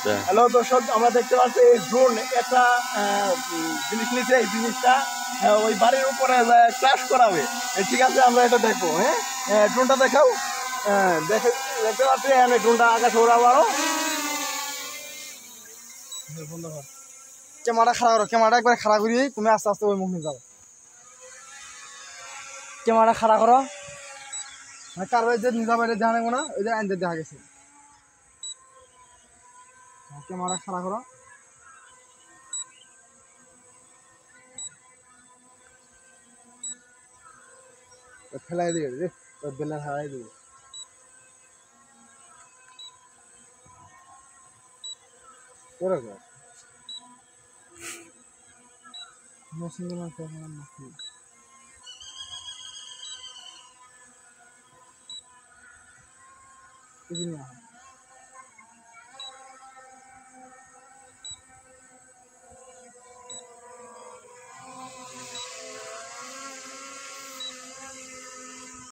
Hello দর্শক, আমরা দেখতে পাচ্ছি এই ড্রোন একটা জিনিস নিচ্ছে। এই জিনিসটা ওই বাড়ির উপরে ক্র্যাশ করাবে। ঠিক আছে, আমরা এটা দেখবো। হ্যাঁ, ড্রোনটা দেখাও। দেখতে পাচ্ছি ড্রোনটা আকাশে ওড়াবো। আরো ক্যামেরা খারাপ করো, ক্যামেরাটা একবার খারাপ করি, তুমি আস্তে আস্তে ওই মুখ নিয়ে যাও। ক্যামেরা খারাপ করো, কার যে নিজা বাইরে দেখা নেবো না, ওই যে আইনদের দেখা গেছে। ক্যামেরা খারাপ করো, ফেলাই দিবে রে, বেলা হারাই দিবে। করে গো মেশিন না